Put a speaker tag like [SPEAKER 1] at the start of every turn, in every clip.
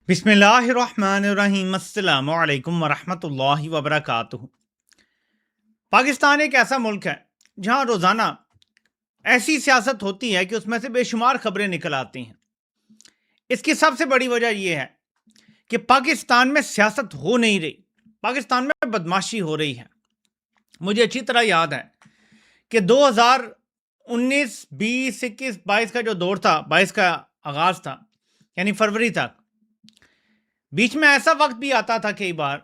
[SPEAKER 1] بسم اللہ الرحمن الرحیم۔ السلام علیکم ورحمۃ اللہ وبرکاتہ۔ پاکستان ایک ایسا ملک ہے جہاں روزانہ ایسی سیاست ہوتی ہے کہ اس میں سے بے شمار خبریں نکل آتی ہیں۔ اس کی سب سے بڑی وجہ یہ ہے کہ پاکستان میں سیاست ہو نہیں رہی، پاکستان میں بدماشی ہو رہی ہے۔ مجھے اچھی طرح یاد ہے کہ 2019 20 21 22 کا جو دور تھا، 22 کا آغاز تھا، یعنی فروری تک، بیچ میں ایسا وقت بھی آتا تھا کئی بار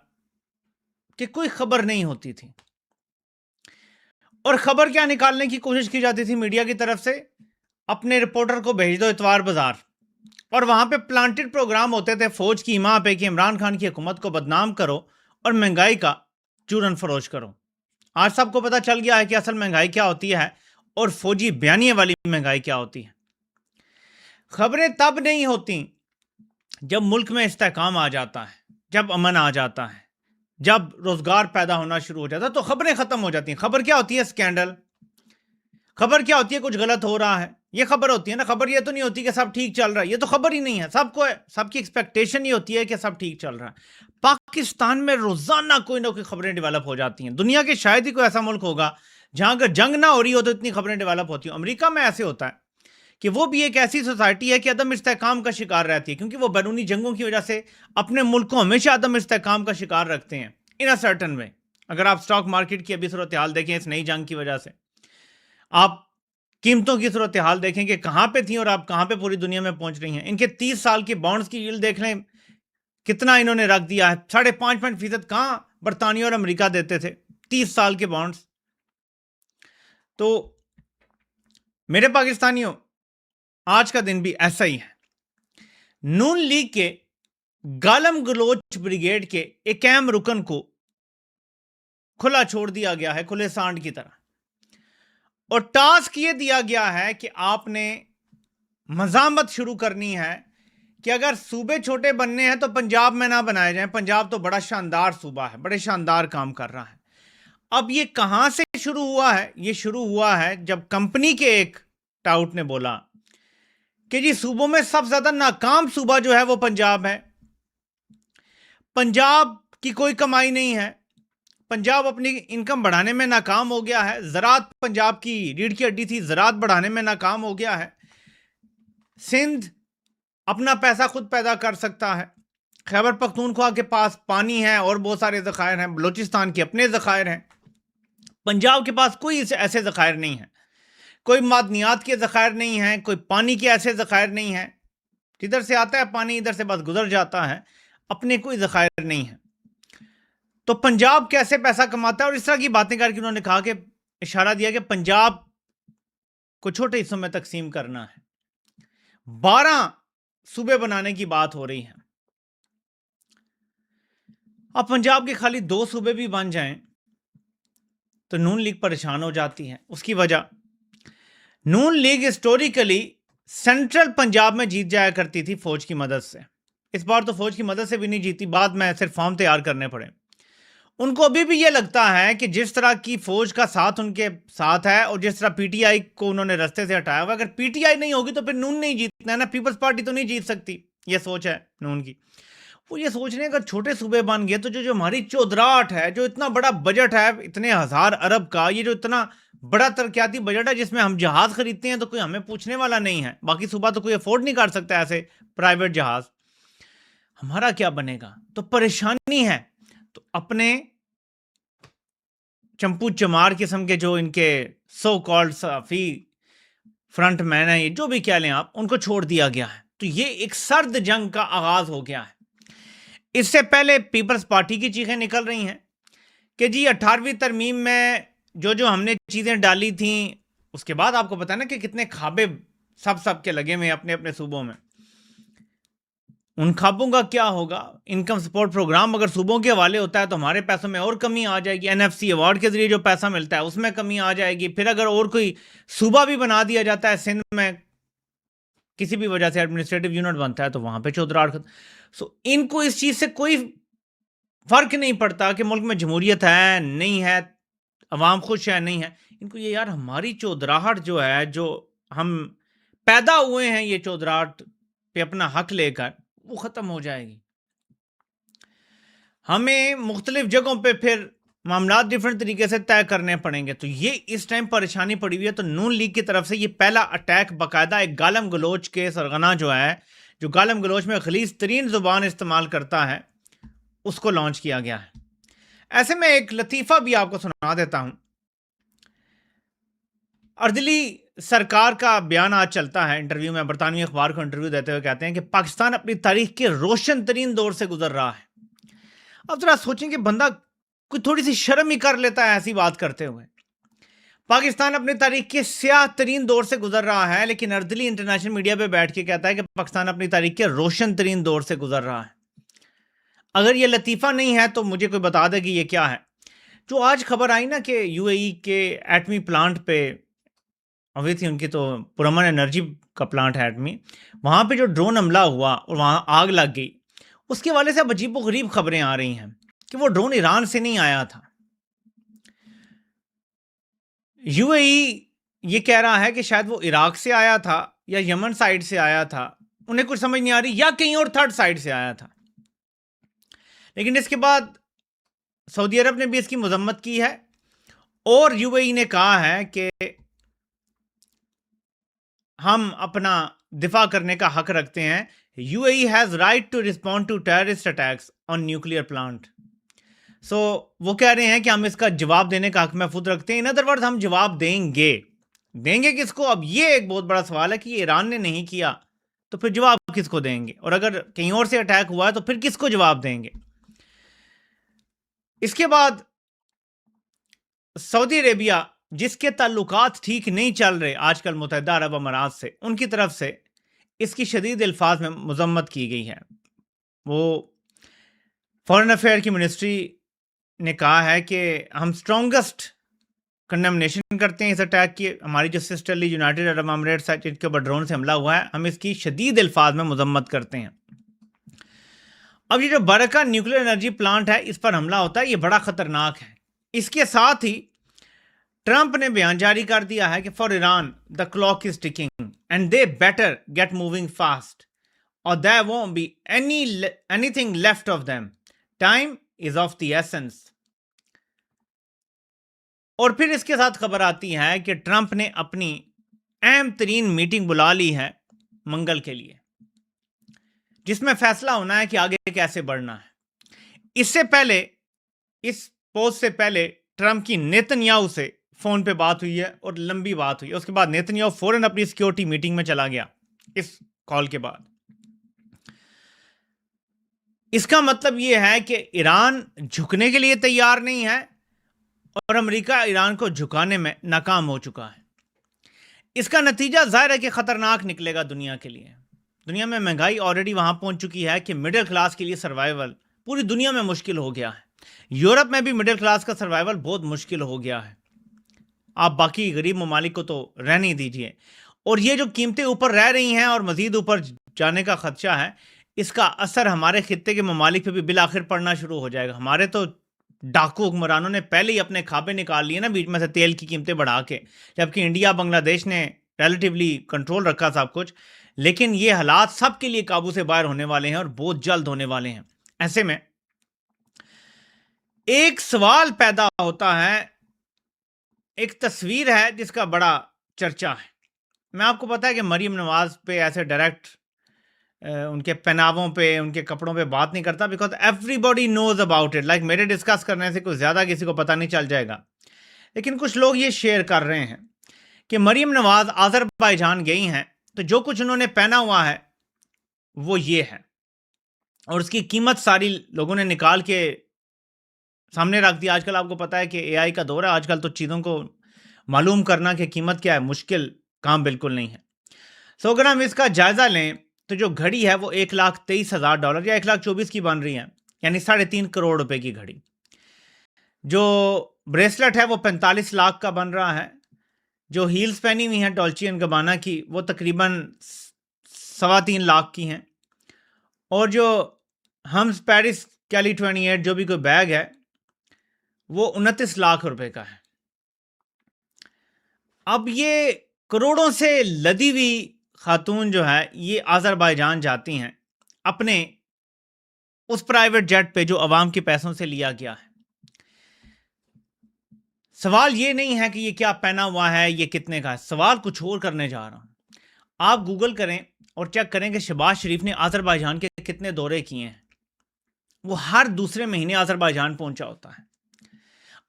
[SPEAKER 1] کہ کوئی خبر نہیں ہوتی تھی، اور خبر کیا نکالنے کی کوشش کی جاتی تھی میڈیا کی طرف سے، اپنے رپورٹر کو بھیج دو اتوار بازار، اور وہاں پہ پلانٹڈ پروگرام ہوتے تھے فوج کی ماں پہ کہ عمران خان کی حکومت کو بدنام کرو اور مہنگائی کا چورن فروش کرو۔ آج سب کو پتہ چل گیا ہے کہ اصل مہنگائی کیا ہوتی ہے اور فوجی بیانیے والی مہنگائی کیا ہوتی ہے۔ خبریں تب نہیں ہوتی جب ملک میں استحکام آ جاتا ہے، جب امن آ جاتا ہے، جب روزگار پیدا ہونا شروع ہو جاتا ہے تو خبریں ختم ہو جاتی ہیں۔ خبر کیا ہوتی ہے؟ سکینڈل۔ خبر کیا ہوتی ہے؟ کچھ غلط ہو رہا ہے، یہ خبر ہوتی ہے نا۔ خبر یہ تو نہیں ہوتی کہ سب ٹھیک چل رہا ہے، یہ تو خبر ہی نہیں ہے۔ سب کی ایکسپیکٹیشن یہ ہوتی ہے کہ سب ٹھیک چل رہا ہے۔ پاکستان میں روزانہ کوئی نہ کوئی خبریں ڈیولپ ہو جاتی ہیں۔ دنیا کے شاید ہی کوئی ایسا ملک ہوگا جہاں اگر جنگ نہ ہو رہی ہو تو اتنی خبریں ڈیولپ ہوتی ہیں۔ امریکہ میں ایسے ہوتا ہے کہ وہ بھی ایک ایسی سوسائٹی ہے کہ عدم استحکام کا شکار رہتی ہے، کیونکہ وہ بیرونی جنگوں کی وجہ سے اپنے ملک کو ہمیشہ عدم استحکام کا شکار رکھتے ہیں ان اے سرٹن وے۔ اگر آپ سٹاک مارکیٹ کی ابھی صورتحال دیکھیں اس نئی جنگ کی وجہ سے، آپ قیمتوں کی صورتحال دیکھیں کہ کہاں پہ تھیں اور آپ کہاں پہ پوری دنیا میں پہنچ رہی ہیں۔ ان کے 30 سال کی بانڈز کی ییلڈ دیکھ لیں کتنا انہوں نے رکھ دیا ہے، 5.5% کہاں برطانیہ اور امریکہ دیتے تھے 30 سال کے بانڈز۔ تو میرے پاکستانیوں، آج کا دن بھی ایسا ہی ہے۔ نون لیگ کے گالم گلوچ بریگیڈ کے ایک اہم رکن کو کھلا چھوڑ دیا گیا ہے، کھلے سانڈ کی طرح، اور ٹاسک یہ دیا گیا ہے کہ آپ نے مزاحمت شروع کرنی ہے کہ اگر صوبے چھوٹے بننے ہیں تو پنجاب میں نہ بنائے جائیں، پنجاب تو بڑا شاندار صوبہ ہے، بڑے شاندار کام کر رہا ہے۔ اب یہ کہاں سے شروع ہوا ہے؟ یہ شروع ہوا ہے جب کمپنی کے ایک ٹاؤٹ نے بولا کہ جی صوبوں میں سب سے زیادہ ناکام صوبہ جو ہے وہ پنجاب ہے، پنجاب کی کوئی کمائی نہیں ہے، پنجاب اپنی انکم بڑھانے میں ناکام ہو گیا ہے، زراعت پنجاب کی ریڑھ کی ہڈی تھی، زراعت بڑھانے میں ناکام ہو گیا ہے، سندھ اپنا پیسہ خود پیدا کر سکتا ہے، خیبر پختونخوا کے پاس پانی ہے اور بہت سارے ذخائر ہیں، بلوچستان کے اپنے ذخائر ہیں، پنجاب کے پاس کوئی ایسے ذخائر نہیں ہیں، کوئی معدنیات کے ذخائر نہیں ہیں، کوئی پانی کے ایسے ذخائر نہیں ہیں، جدھر سے آتا ہے پانی ادھر سے بس گزر جاتا ہے، اپنے کوئی ذخائر نہیں ہیں۔ تو پنجاب کیسے پیسہ کماتا ہے؟ اور اس طرح کی باتیں کر کے انہوں نے کہا کہ اشارہ دیا کہ پنجاب کو چھوٹے حصوں میں تقسیم کرنا ہے، 12 صوبے بنانے کی بات ہو رہی ہے۔ اب پنجاب کے خالی 2 صوبے بھی بن جائیں تو نون لیگ پریشان ہو جاتی ہے۔ اس کی وجہ، نون لیگ ہسٹوریکلی سینٹرل پنجاب میں جیت جایا کرتی تھی فوج کی مدد سے۔ اس بار تو فوج کی مدد سے بھی نہیں جیتی، بعد میں صرف فارم تیار کرنے پڑے۔ ان کو ابھی بھی یہ لگتا ہے کہ جس طرح کی فوج کا ساتھ ان کے ساتھ ہے اور جس طرح پی ٹی آئی کو انہوں نے رستے سے ہٹایا ہوا، اگر پی ٹی آئی نہیں ہوگی تو پھر نون نہیں جیتنا ہے نا، پیپلز پارٹی تو نہیں جیت سکتی۔ یہ سوچ ہے نون کی۔ وہ یہ سوچ رہے ہیں اگر چھوٹے صوبے بن گئے تو جو ہماری چودراہٹ ہے، جو اتنا بڑا بجٹ ہے اتنے 1000 ارب کا، یہ جو اتنا بڑا ترقیاتی بجٹ ہے جس میں ہم جہاز خریدتے ہیں تو کوئی ہمیں پوچھنے والا نہیں ہے، باقی صوبہ تو کوئی افورڈ نہیں کر سکتا ایسے پرائیویٹ جہاز، ہمارا کیا بنے گا؟ تو پریشانی ہے۔ تو اپنے چمپو چمار قسم کے جو ان کے سو کالڈ صحافی فرنٹ مین ہیں، یہ جو بھی کہہ لیں آپ، ان کو چھوڑ دیا گیا ہے۔ تو یہ ایک سرد جنگ کا آغاز ہو گیا ہے۔ اس سے پہلے پیپلز پارٹی کی چیخیں نکل رہی ہیں کہ جی 18ویں ترمیم میں جو ہم نے چیزیں ڈالی تھیں، اس کے بعد آپ کو پتا نا کہ کتنے کھابے سب کے لگے ہوئے اپنے اپنے صوبوں میں، ان کھابوں کا کیا ہوگا؟ انکم سپورٹ پروگرام اگر صوبوں کے حوالے ہوتا ہے تو ہمارے پیسوں میں اور کمی آ جائے گی، این ایف سی ایوارڈ کے ذریعے جو پیسہ ملتا ہے اس میں کمی آ جائے گی، پھر اگر اور کوئی صوبہ بھی بنا دیا جاتا ہے سندھ میں، کسی بھی وجہ سے ایڈمنسٹریٹو یونٹ بنتا ہے تو وہاں پہ چودراہٹ۔ ان کو اس چیز سے کوئی فرق نہیں پڑتا کہ ملک میں جمہوریت ہے نہیں ہے، عوام خوش ہے نہیں ہے، ان کو یہ یار ہماری چودراہٹ جو ہے، جو ہم پیدا ہوئے ہیں یہ چودراہٹ پہ اپنا حق لے کر، وہ ختم ہو جائے گی. ہمیں مختلف جگہوں پہ پھر معاملات ڈیفرنٹ طریقے سے طے کرنے پڑیں گے. تو یہ اس ٹائم پریشانی پڑی ہوئی ہے. تو نون لیگ کی طرف سے یہ پہلا اٹیک باقاعدہ ایک گالم گلوچ کے سرغنہ جو ہے، جو گالم گلوچ میں غلیظ ترین زبان استعمال کرتا ہے، اس کو لانچ کیا گیا ہے. ایسے میں ایک لطیفہ بھی آپ کو سنا دیتا ہوں. اردلی سرکار کا بیان آج چلتا ہے انٹرویو میں، برطانوی اخبار کو انٹرویو دیتے ہوئے کہتے ہیں کہ پاکستان اپنی تاریخ کے روشن ترین دور سے گزر رہا ہے. اب ذرا سوچیں کہ بندہ کوئی تھوڑی سی شرم ہی کر لیتا ہے ایسی بات کرتے ہوئے. پاکستان اپنی تاریخ کے سیاہ ترین دور سے گزر رہا ہے، لیکن اردلی انٹرنیشنل میڈیا پہ بیٹھ کے کہتا ہے کہ پاکستان اپنی تاریخ کے روشن ترین دور سے گزر رہا ہے. اگر یہ لطیفہ نہیں ہے تو مجھے کوئی بتا دے کہ یہ کیا ہے. جو آج خبر آئی نا کہ یو اے ای کے ایٹمی پلانٹ پہ، obviously ان کی تو پرامن انرجی کا پلانٹ ہے ایٹمی، وہاں پہ جو ڈرون حملہ ہوا اور وہاں آگ لگ گئی، اس کے والے سے اب عجیب و غریب خبریں آ رہی ہیں کہ وہ ڈرون ایران سے نہیں آیا تھا. یو اے ای یہ کہہ رہا ہے کہ شاید وہ عراق سے آیا تھا یا یمن سائڈ سے آیا تھا، انہیں کچھ سمجھ نہیں آ رہی، یا کہیں اور تھرڈ سائڈ سے آیا تھا. لیکن اس کے بعد سعودی عرب نے بھی اس کی مذمت کی ہے، اور یو اے ای نے کہا ہے کہ ہم اپنا دفاع کرنے کا حق رکھتے ہیں. U A E has right to respond to terrorist attacks on nuclear plant. So وہ کہہ رہے ہیں کہ ہم اس کا جواب دینے کا حق محفوظ رکھتے ہیں. ان ادر ورڈ ہم جواب دیں گے کس کو؟ اب یہ ایک بہت بڑا سوال ہے کہ یہ ایران نے نہیں کیا تو پھر جواب کس کو دیں گے، اور اگر کہیں اور سے اٹیک ہوا ہے تو پھر کس کو جواب دیں گے. اس کے بعد سعودی عربیہ، جس کے تعلقات ٹھیک نہیں چل رہے آج کل متحدہ عرب امارات سے، ان کی طرف سے اس کی شدید الفاظ میں مذمت کی گئی ہے. وہ فارن افیئر کی منسٹری نے کہا ہے کہ ہم اسٹرانگسٹ کنڈمنیشن کرتے ہیں اس اٹیک کی. ہماری جو سسٹرلی یونائٹڈ عرب امریٹس ہے جن کے اوپر ڈرون سے حملہ ہوا ہے، ہم اس کی شدید الفاظ میں مذمت کرتے ہیں. اب یہ جو برکہ نیوکلیر انرجی پلانٹ ہے، اس پر حملہ ہوتا ہے، یہ بڑا خطرناک ہے. اس کے ساتھ ہی ٹرمپ نے بیان جاری کر دیا ہے کہ for Iran the clock is ticking and they better get moving fast اور there won't be anything left of them. Time is of the essence. اور پھر اس کے ساتھ خبر آتی ہے کہ ٹرمپ نے اپنی اہم ترین میٹنگ بلا لی ہے منگل کے لیے، جس میں فیصلہ ہونا ہے کہ آگے کیسے بڑھنا ہے. اس سے پہلے، اس پوسٹ سے پہلے ٹرمپ کی نیتنیاہو سے فون پہ بات ہوئی ہے اور لمبی بات ہوئی ہے. اس کے بعد نیتنیاہو فوراً اپنی سیکیورٹی میٹنگ میں چلا گیا اس کال کے بعد. اس کا مطلب یہ ہے کہ ایران جھکنے کے لیے تیار نہیں ہے اور امریکہ ایران کو جھکانے میں ناکام ہو چکا ہے. اس کا نتیجہ ظاہر ہے کہ خطرناک نکلے گا دنیا کے لیے. دنیا میں مہنگائی آلریڈی وہاں پہنچ چکی ہے کہ مڈل کلاس کے لیے سروائیول پوری دنیا میں مشکل ہو گیا ہے. یورپ میں بھی مڈل کلاس کا سروائیول بہت مشکل ہو گیا ہے. آپ باقی غریب ممالک کو تو رہ نہیں دیجیے. اور یہ جو قیمتیں اوپر رہ رہی ہیں اور مزید اوپر جانے کا خدشہ ہے، اس کا اثر ہمارے خطے کے ممالک پہ بھی بالآخر پڑنا شروع ہو جائے گا. ہمارے تو ڈاکو حکمرانوں نے پہلے ہی اپنے کھابے نکال لیے نا بیچ میں سے تیل کی قیمتیں بڑھا کے، جبکہ انڈیا بنگلہ دیش نے ریلیٹیولی کنٹرول رکھا سب کچھ. لیکن یہ حالات سب کے لیے قابو سے باہر ہونے والے ہیں اور بہت جلد ہونے والے ہیں. ایسے میں ایک سوال پیدا ہوتا ہے، ایک تصویر ہے جس کا بڑا چرچا ہے. میں آپ کو پتا ہے کہ مریم نواز پہ ایسے ڈائریکٹ ان کے پہناووں پہ، ان کے کپڑوں پہ بات نہیں کرتا، because every body knows about it. Like میرے ڈسکس کرنے سے کوئی زیادہ کسی کو پتہ نہیں چل جائے گا. لیکن کچھ لوگ یہ شیئر کر رہے ہیں کہ مریم نواز آذربائیجان گئی ہیں تو جو کچھ انہوں نے پہنا ہوا ہے وہ یہ ہے، اور اس کی قیمت ساری لوگوں نے نکال کے سامنے رکھ دی. آج کل آپ کو پتا ہے کہ اے آئی کا دور ہے، آج کل تو چیزوں کو معلوم کرنا کہ قیمت کیا ہے مشکل کام بالکل نہیں ہے. سو اگر ہم اس کا جائزہ لیں تو جو گھڑی ہے وہ $1,23,000 یا 1,24,000 کی بن رہی ہے، یعنی 3.5 کروڑ روپے کی گھڑی. جو بریسلٹ ہے وہ 45 لاکھ کا بن رہا ہے. جو ہیلز پہنی ہوئی ہیں ڈالچی اینڈ گبانا کی وہ تقریباً 3.25 لاکھ کی ہیں. اور جو ہمز پیرس کیلی 28 جو بھی کوئی بیگ ہے وہ 29 لاکھ روپے کا ہے. اب یہ کروڑوں سے لدی ہوئی خاتون جو ہے یہ آذربائیجان جاتی ہیں اپنے اس پرائیویٹ جیٹ پہ جو عوام کے پیسوں سے لیا گیا ہے. سوال یہ نہیں ہے کہ یہ کیا پہنا ہوا ہے, یہ کتنے کا ہے, سوال کچھ اور کرنے جا رہا ہوں. آپ گوگل کریں اور چیک کریں کہ شہباز شریف نے آذربائیجان کے کتنے دورے کیے ہیں. وہ ہر دوسرے مہینے آذربائیجان پہنچا ہوتا ہے.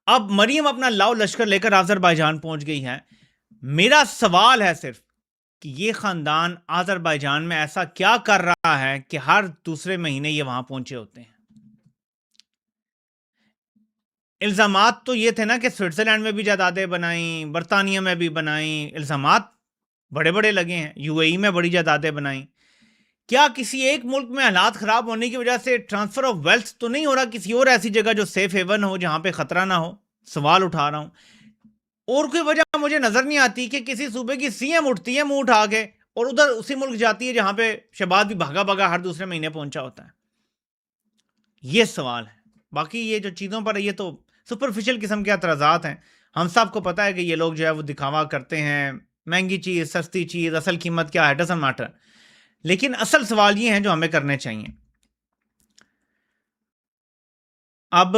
[SPEAKER 1] اب مریم اپنا لاؤ لشکر لے کر آذربائیجان پہنچ گئی ہے. میرا سوال ہے صرف کہ یہ خاندان آذربائیجان میں ایسا کیا کر رہا ہے کہ ہر دوسرے مہینے یہ وہاں پہنچے ہوتے ہیں. الزامات تو یہ تھے نا کہ سوئٹزرلینڈ میں بھی جائیدادیں بنائیں, برطانیہ میں بھی بنائیں, الزامات بڑے بڑے لگے ہیں, یو اے ای میں بڑی جائیدادیں بنائیں. کیا کسی ایک ملک میں حالات خراب ہونے کی وجہ سے ٹرانسفر آف ویلتھ تو نہیں ہو رہا کسی اور ایسی جگہ جو سیف ہیون ہو, جہاں پہ خطرہ نہ ہو؟ سوال اٹھا رہا ہوں. اور کوئی وجہ مجھے نظر نہیں آتی کہ کسی صوبے کی سی ایم اٹھتی ہے منہ اٹھا کے اور ادھر اسی ملک جاتی ہے جہاں پہ شہباز بھی بھاگا بھاگا ہر دوسرے مہینے پہنچا ہوتا ہے. یہ سوال ہے. باقی یہ جو چیزوں پر یہ تو سپرفیشل قسم کے اعتراضات ہیں. ہم سب کو پتا ہے کہ یہ لوگ جو ہے وہ دکھاوا کرتے ہیں, مہنگی چیز, سستی چیز, اصل قیمت کیا ہے, ڈزنٹ میٹر. لیکن اصل سوال یہ ہیں جو ہمیں کرنے چاہیے. اب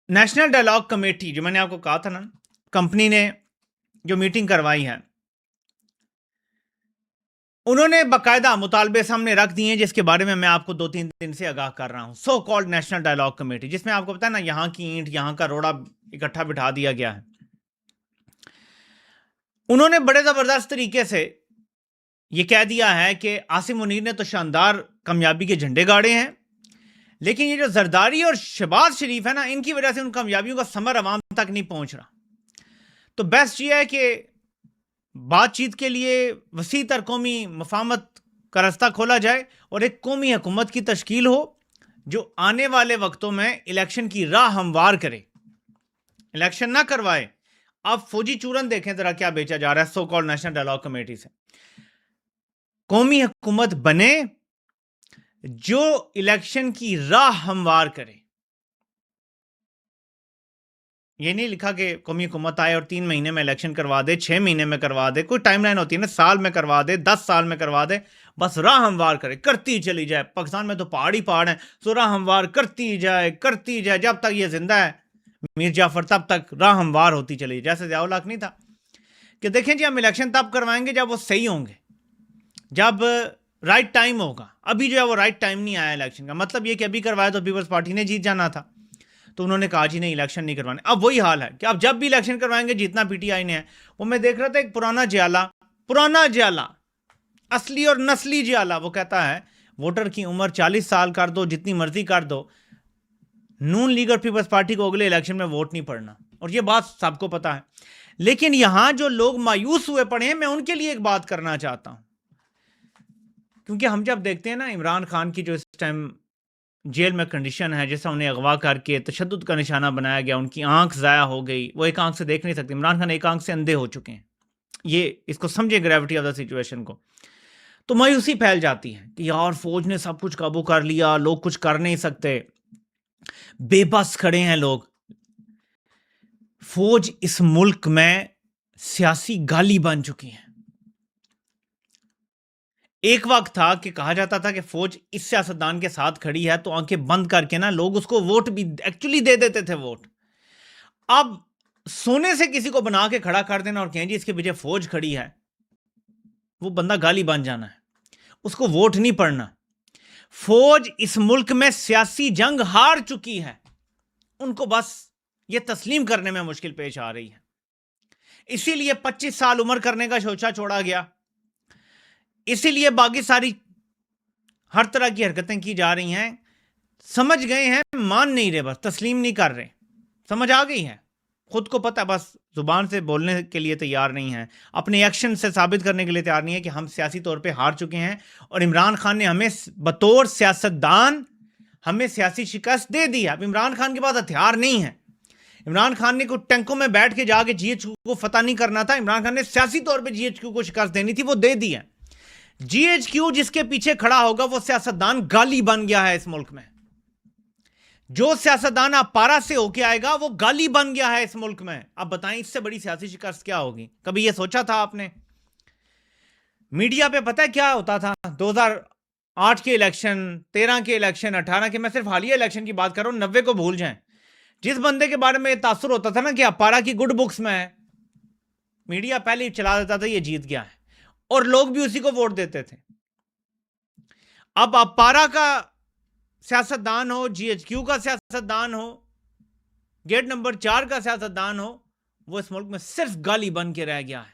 [SPEAKER 1] نیشنل ڈائیلاگ کمیٹی, جو میں نے آپ کو کہا تھا نا, کمپنی نے جو میٹنگ کروائی ہے, انہوں نے باقاعدہ مطالبے سامنے رکھ دیے ہیں جس کے بارے میں آپ کو 2-3 دن سے آگاہ کر رہا ہوں. So called national dialogue committee, جس میں آپ کو پتا ہے نا, یہاں کی اینٹ یہاں کا روڑا اکٹھا بٹھا دیا گیا ہے. انہوں نے بڑے زبردست طریقے سے یہ کہہ دیا ہے کہ عاصم منیر نے تو شاندار کامیابی کے جھنڈے گاڑے ہیں, لیکن یہ جو زرداری اور شہباز شریف ہے نا, ان کی وجہ سے ان کامیابیوں کا ثمر عوام تک نہیں پہنچ رہا. تو بیسٹ یہ ہے کہ بات چیت کے لیے وسیع تر قومی مفاہمت کا رستہ کھولا جائے اور ایک قومی حکومت کی تشکیل ہو جو آنے والے وقتوں میں الیکشن کی راہ ہموار کرے, الیکشن نہ کروائے. اب فوجی چورن دیکھیں ذرا کیا بیچا جا رہا ہے so called national dialogue committee سے. قومی حکومت بنے جو الیکشن کی راہ ہموار کرے. یہ نہیں لکھا کہ قومی حکومت آئے اور 3 مہینے میں الیکشن کروا دے, 6 مہینے میں کروا دے, کوئی ٹائم لائن ہوتی ہے نا, سال میں کروا دے, 10 سال میں کروا دے, بس راہ ہموار کرے, کرتی چلی جائے. پاکستان میں تو پہاڑ ہی پہاڑ ہیں, سو راہ ہموار کرتی جائے جب تک یہ زندہ ہے میر جعفر, تب تک راہ ہموار ہوتی چلی جائے. جیسے ضیاء الحق نہیں تھا کہ دیکھیں جی ہم الیکشن تب کروائیں گے جب وہ صحیح ہوں گے, جب رائٹ ٹائم ہوگا. ابھی جو ہے وہ رائٹ ٹائم نہیں آیا الیکشن کا. مطلب یہ کہ ابھی کروایا تو پیپلز پارٹی نے جیت جانا تھا, تو انہوں نے کہا جی نہیں الیکشن نہیں کروانے. اب وہی حال ہے کہ اب جب بھی الیکشن کروائیں گے جیتنا پی ٹی آئی نے ہے. وہ میں دیکھ رہا تھا ایک پرانا جیالہ, اصلی اور نسلی جیالہ, وہ کہتا ہے ووٹر کی عمر 40 سال کر دو, جتنی مرضی کر دو, نون لیگ اور پیپلز پارٹی کو اگلے الیکشن میں ووٹ نہیں پڑنا. اور یہ بات سب کو پتا ہے. لیکن یہاں جو لوگ مایوس ہوئے پڑے ہیں, میں ان کے لیے ایک بات کرنا چاہتا ہوں. کیونکہ ہم جب دیکھتے ہیں نا عمران خان کی جو اس ٹائم جیل میں کنڈیشن ہے, جیسا انہیں اغوا کر کے تشدد کا نشانہ بنایا گیا, ان کی آنکھ ضائع ہو گئی, وہ ایک آنکھ سے دیکھ نہیں سکتے. عمران خان ایک آنکھ سے اندھے ہو چکے ہیں. یہ اس کو سمجھے گریوٹی آف دا سچویشن کو. تو مایوسی پھیل جاتی ہے کہ یار فوج نے سب کچھ قابو کر لیا, لوگ کچھ کر نہیں سکتے, بے بس کھڑے ہیں لوگ. فوج اس ملک میں سیاسی گالی بن چکی ہے. ایک وقت تھا کہ کہا جاتا تھا کہ فوج اس سیاستدان کے ساتھ کھڑی ہے تو آنکھیں بند کر کے نا لوگ اس کو ووٹ بھی ایکچولی دے دیتے تھے ووٹ. اب سونے سے کسی کو بنا کے کھڑا کر دینا اور کہیں جی اس کے پیچھے فوج کھڑی ہے, وہ بندہ گالی بن جانا ہے, اس کو ووٹ نہیں پڑنا. فوج اس ملک میں سیاسی جنگ ہار چکی ہے, ان کو بس یہ تسلیم کرنے میں مشکل پیش آ رہی ہے. اسی لیے 25 سال عمر کرنے کا شوچا چھوڑا گیا, اسی لیے باقی ساری ہر طرح کی حرکتیں کی جا رہی ہیں. سمجھ گئے ہیں, مان نہیں رہے, بس تسلیم نہیں کر رہے. سمجھ آ گئی ہے, خود کو پتہ, بس زبان سے بولنے کے لیے تیار نہیں ہیں, اپنے ایکشن سے ثابت کرنے کے لیے تیار نہیں ہے کہ ہم سیاسی طور پہ ہار چکے ہیں اور عمران خان نے ہمیں بطور سیاستدان ہمیں سیاسی شکست دے دی ہے. اب عمران خان کے پاس ہتھیار نہیں ہے. عمران خان نے کوئی ٹینکوں میں بیٹھ کے جا کے جی ایچ کیو کو فتح نہیں کرنا تھا. عمران خان نے سیاسی طور پہ جی ایچ کیو کو شکست دینی تھی, وہ دے دی ہے. جی ایچ کیو جس کے پیچھے کھڑا ہوگا وہ سیاستدان گالی بن گیا ہے اس ملک میں. جو سیاستدان اپارا سے ہو کے آئے گا وہ گالی بن گیا ہے اس ملک میں. اب بتائیں اس سے بڑی سیاسی شکست کیا ہوگی؟ کبھی یہ سوچا تھا آپ نے؟ میڈیا پہ پتہ ہے کیا ہوتا تھا؟ 2008 کے الیکشن، 13 کے الیکشن، 18 کے، میں صرف حالیہ الیکشن کی بات کر رہا ہوں، 90 کو بھول جائیں. جس بندے کے بارے میں یہ تاثر ہوتا تھا نا کہ اپارا کی گڈ بکس میں ہے، میڈیا پہلے ہی چلا دیتا تھا یہ جیت گیا ہے، اور لوگ بھی اسی کو ووٹ دیتے تھے. اب اپارا کا سیاستدان ہو، جی ایچ کیو کا سیاستدان ہو، گیٹ نمبر 4 کا سیاستدان ہو، وہ اس ملک میں صرف گالی بن کے رہ گیا ہے.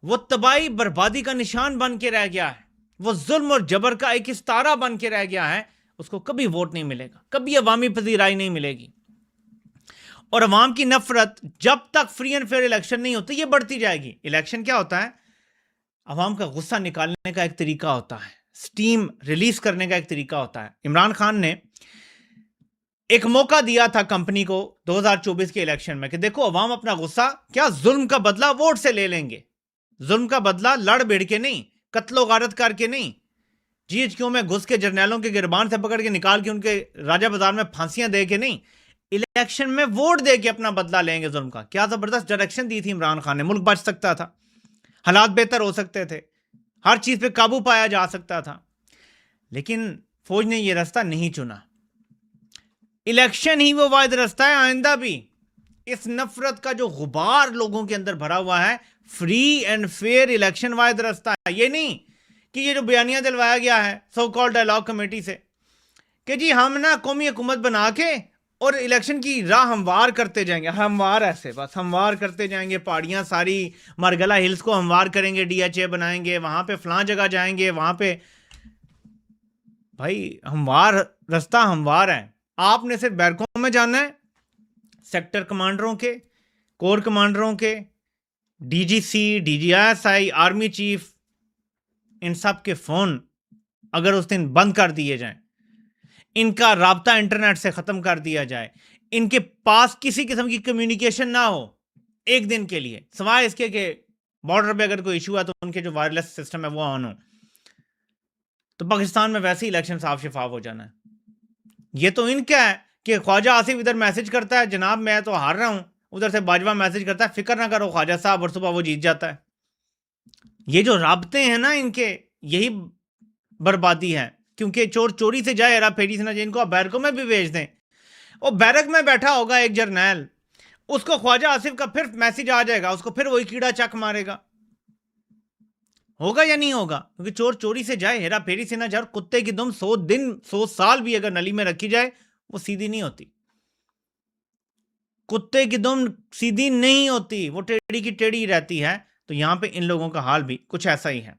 [SPEAKER 1] وہ تباہی بربادی کا نشان بن کے رہ گیا ہے. وہ ظلم اور جبر کا ایک استارہ بن کے رہ گیا ہے. اس کو کبھی ووٹ نہیں ملے گا، کبھی عوامی پذیرائی نہیں ملے گی. اور عوام کی نفرت جب تک فری اینڈ فیئر الیکشن نہیں ہوتے یہ بڑھتی جائے گی. الیکشن کیا ہوتا ہے؟ عوام کا غصہ نکالنے کا ایک طریقہ ہوتا ہے، سٹیم ریلیز کرنے کا ایک طریقہ ہوتا ہے. عمران خان نے ایک موقع دیا تھا کمپنی کو 2024 کے الیکشن میں کہ دیکھو عوام اپنا غصہ کیا ظلم کا بدلہ ووٹ سے لے لیں گے. ظلم کا بدلہ لڑ بھیڑ کے نہیں، قتل و غارت کر کے نہیں، جی ایچ کیو میں گھس کے جرنیلوں کے گربان سے پکڑ کے نکال کے ان کے راجہ بازار میں پھانسیاں دے کے نہیں، الیکشن میں ووٹ دے کے اپنا بدلہ لیں گے ظلم کا. کیا زبردست ڈائریکشن دی تھی عمران خان نے. ملک بچ سکتا تھا، حالات بہتر ہو سکتے تھے، ہر چیز پہ قابو پایا جا سکتا تھا. لیکن فوج نے یہ راستہ نہیں چنا. الیکشن ہی وہ واحد راستہ ہے آئندہ بھی. اس نفرت کا جو غبار لوگوں کے اندر بھرا ہوا ہے، فری اینڈ فیئر الیکشن واحد راستہ ہے. یہ نہیں کہ یہ جو بیانیہ دلوایا گیا ہے سو کال ڈائلاگ کمیٹی سے کہ جی ہم نا قومی حکومت بنا کے اور الیکشن کی راہ ہموار کرتے جائیں گے. ہموار ایسے بس ہموار کرتے جائیں گے، پہاڑیاں ساری مرگلا ہلز کو ہموار کریں گے، ڈی ایچ اے بنائیں گے، وہاں پہ فلاں جگہ جائیں گے، وہاں پہ. بھائی ہموار راستہ ہموار ہے. آپ نے صرف بیرکوں میں جانا ہے، سیکٹر کمانڈروں کے، کور کمانڈروں کے، D G C, D G S I, army chief, ان سب کے فون اگر اس دن بند کر دیے جائیں، ان کا رابطہ انٹرنیٹ سے ختم کر دیا جائے، ان کے پاس کسی قسم کی کمیونیکیشن نہ ہو ایک دن کے لیے، سوائے اس کے کہ بارڈر پہ اگر کوئی ایشو ہے تو ان کے جو وائرلیس سسٹم ہے وہ آن ہو، تو پاکستان میں ویسے ہی الیکشن صاف شفاف ہو جانا ہے. یہ تو ان کا ہے کہ خواجہ آصف ادھر میسج کرتا ہے جناب میں تو ہار رہا ہوں، ادھر سے باجوہ میسج کرتا ہے فکر نہ کرو خواجہ صاحب، اور صبح وہ جیت جاتا ہے. یہ جو رابطے ہیں نا ان کے، یہی بربادی ہے. کیونکہ چور چوری سے جائے ہیرا پھیری سے نہ جائے. ان کو آپ بیرکوں میں بھی بھیج دیں، وہ بیرک میں بیٹھا ہوگا ایک جرنیل، اس کو خواجہ آصف کا پھر میسج آ جائے گا، اس کو پھر وہی کیڑا چک مارے گا. ہوگا یا نہیں ہوگا؟ کیونکہ چور چوری سے جائے ہیرا پھیری سے نہ جائے. اور کتے کی دم 100 دن 100 سال بھی اگر نلی میں رکھی جائے وہ سیدھی نہیں ہوتی. کتے کی دم سیدھی نہیں ہوتی، وہ ٹیڑھی کی ٹیڑھی رہتی ہے. تو یہاں پہ ان لوگوں کا حال بھی کچھ ایسا ہی ہے.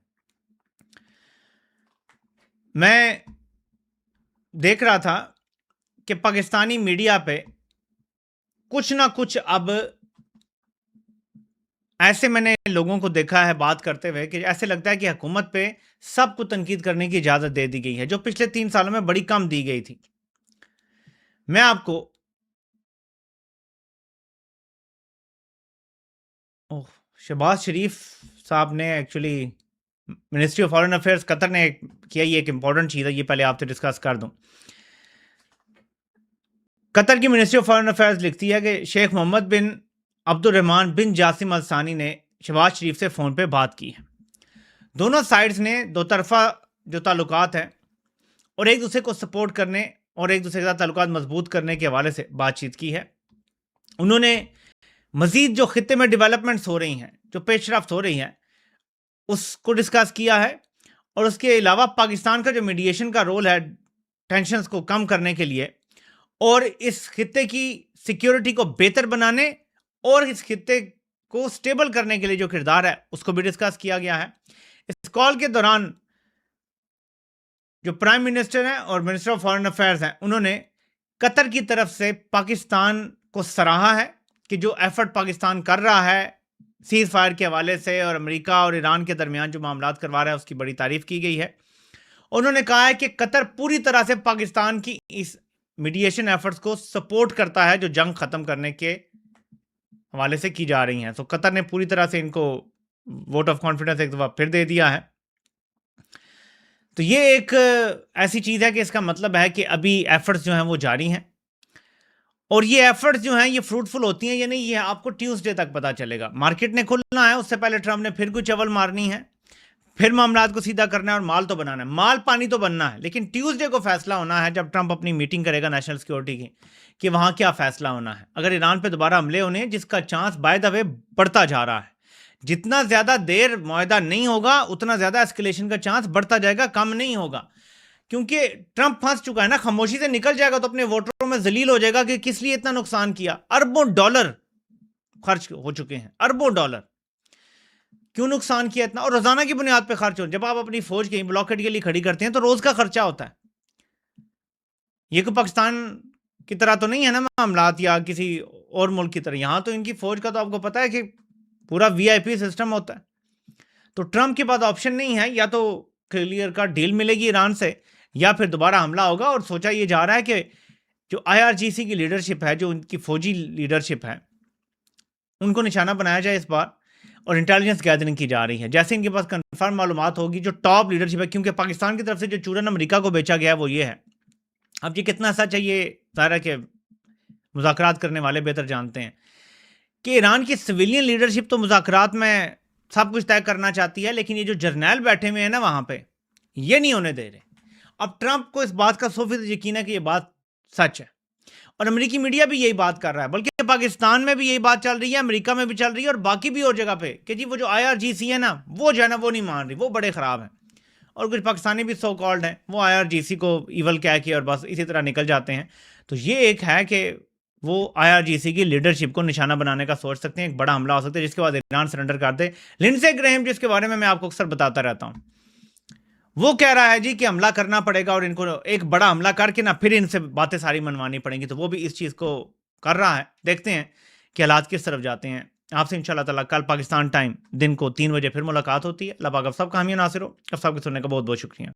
[SPEAKER 1] میں دیکھ رہا تھا کہ پاکستانی میڈیا پہ کچھ نہ کچھ اب ایسے میں نے لوگوں کو دیکھا ہے بات کرتے ہوئے کہ ایسے لگتا ہے کہ حکومت پہ سب کو تنقید کرنے کی اجازت دے دی گئی ہے، جو پچھلے 3 سالوں میں بڑی کم دی گئی تھی. میں آپ کو شہباز شریف صاحب نے actually ministry of foreign affairs Qatar نے کیا، یہ ایک امپورٹنٹ چیز ہے، یہ پہلے آپ سے ڈسکس کر دوں. قطر کی منسٹری آف فارن افیئرز لکھتی ہے کہ شیخ محمد بن عبد الرحمن بن جاسم الثانی نے شہباز شریف سے فون پہ بات کی ہے. دونوں سائڈز نے دو طرفہ جو تعلقات ہیں اور ایک دوسرے کو سپورٹ کرنے اور ایک دوسرے کے ساتھ تعلقات مضبوط کرنے کے حوالے سے بات چیت کی ہے. انہوں نے مزید جو خطے میں ڈیولپمنٹس ہو رہی ہیں، جو پیش رفت ہو رہی ہیں، اس کو ڈسکس کیا ہے. اور اس کے علاوہ پاکستان کا جو میڈیشن کا رول ہے ٹینشنز کو کم کرنے کے لیے اور اس خطے کی سیکیورٹی کو بہتر بنانے اور اس خطے کو سٹیبل کرنے کے لیے جو کردار ہے اس کو بھی ڈسکس کیا گیا ہے. اس کال کے دوران جو پرائم منسٹر ہیں اور منسٹر آف فارن افیئرز ہیں، انہوں نے قطر کی طرف سے پاکستان کو سراہا ہے کہ جو ایفرٹ پاکستان کر رہا ہے سیز فائر کے حوالے سے اور امریکہ اور ایران کے درمیان جو معاملات کروا رہا ہے اس کی بڑی تعریف کی گئی ہے. انہوں نے کہا ہے کہ قطر پوری طرح سے پاکستان کی اس میڈیشن ایفرٹس کو سپورٹ کرتا ہے جو جنگ ختم کرنے کے حوالے سے کی جا رہی ہیں. تو قطر نے پوری طرح سے ان کو ووٹ آف کانفیڈنس ایک دفعہ پھر دے دیا ہے. تو یہ ایک ایسی چیز ہے کہ اس کا مطلب ہے کہ ابھی ایفرٹس جو ہیں وہ جاری ہیں اور یہ ایفرٹس جو ہیں یہ فروٹفل ہوتی ہیں یا نہیں یہ آپ کو ٹیوزڈے تک پتا چلے گا. مارکیٹ نے کھلنا ہے, اس سے پہلے ٹرمپ نے پھر کوئی چول مارنی ہے, پھر معاملات کو سیدھا کرنا ہے اور مال تو بنانا ہے, مال پانی تو بننا ہے. لیکن ٹیوزڈے کو فیصلہ ہونا ہے جب ٹرمپ اپنی میٹنگ کرے گا نیشنل سیکورٹی کی, کہ وہاں کیا فیصلہ ہونا ہے. اگر ایران پہ دوبارہ حملے ہونے ہیں, جس کا چانس بائی دا وے بڑھتا جا رہا ہے, جتنا زیادہ دیر معاہدہ نہیں ہوگا اتنا زیادہ اسکلیشن کا چانس بڑھتا جائے گا, کم نہیں ہوگا. کیونکہ ٹرمپ پھنس چکا ہے نا, خاموشی سے نکل جائے گا تو اپنے ووٹروں میں ذلیل ہو جائے گا کہ کس لیے اتنا نقصان کیا. اربوں ڈالر خرچ ہو چکے ہیں, اربوں ڈالر, کیوں نقصان کیا اتنا, اور روزانہ کی بنیاد پہ خرچ ہو. جب آپ اپنی فوج کہیں بلاکیڈ کے لیے کھڑی کرتے ہیں تو روز کا خرچہ ہوتا ہے. یہ کوئی پاکستان کی طرح تو نہیں ہے نا معاملات, یا کسی اور ملک کی طرح. یہاں تو ان کی فوج کا تو آپ کو پتا ہے کہ پورا وی آئی پی سسٹم ہوتا ہے. تو ٹرمپ کے پاس آپشن نہیں ہے, یا تو کلیئر کا ڈیل ملے گی ایران سے, یا پھر دوبارہ حملہ ہوگا. اور سوچا یہ جا رہا ہے کہ جو آئی آر جی سی کی لیڈرشپ ہے, جو ان کی فوجی لیڈرشپ ہے, ان کو نشانہ بنایا جائے اس بار, اور انٹیلیجنس گیدرنگ کی جا رہی ہے. جیسے ان کے پاس کنفرم معلومات ہوگی, جو ٹاپ لیڈرشپ ہے, کیونکہ پاکستان کی طرف سے جو چورن امریکہ کو بیچا گیا ہے وہ یہ ہے. اب یہ کتنا سچ ہے یہ ظاہر ہے کہ مذاکرات کرنے والے بہتر جانتے ہیں, کہ ایران کی سویلین لیڈرشپ تو مذاکرات میں سب کچھ طے کرنا چاہتی ہے, لیکن یہ جو جرنیل بیٹھے ہوئے ہیں نا وہاں پہ, یہ نہیں ہونے دے رہے. اب ٹرمپ کو اس بات کا 100% یقین ہے کہ یہ بات سچ ہے, اور امریکی میڈیا بھی یہی بات کر رہا ہے. بلکہ پاکستان میں بھی یہی بات چل رہی ہے, امریکہ میں بھی چل رہی ہے, اور باقی بھی اور جگہ پہ, کہ جی وہ جو آئی آر جی سی ہے نا, وہ جو ہے نا وہ نہیں مان رہی, وہ بڑے خراب ہیں. اور کچھ پاکستانی بھی سو کالڈ ہیں, وہ آئی آر جی سی کو ایول کہہ کے اور بس اسی طرح نکل جاتے ہیں. تو یہ ایک ہے کہ وہ آئی آر جی سی کی لیڈرشپ کو نشانہ بنانے کا سوچ سکتے ہیں, ایک بڑا حملہ ہو سکتا ہے جس کے بعد ایران سرنڈر کر دے. لنڈسے گریہم جس کے بارے میں آپ کو اکثر بتاتا رہتا ہوں, وہ کہہ رہا ہے جی کہ حملہ کرنا پڑے گا, اور ان کو ایک بڑا حملہ کر کے نا پھر ان سے باتیں ساری منوانی پڑیں گی. تو وہ بھی اس چیز کو کر رہا ہے. دیکھتے ہیں کہ حالات کس طرف جاتے ہیں. آپ سے انشاءاللہ تعالیٰ کل پاکستان ٹائم دن کو 3 بجے پھر ملاقات ہوتی ہے. اللہ پاک آپ سب کا حامی و ناصر ہو. آپ سب کے سننے کا بہت بہت شکریہ.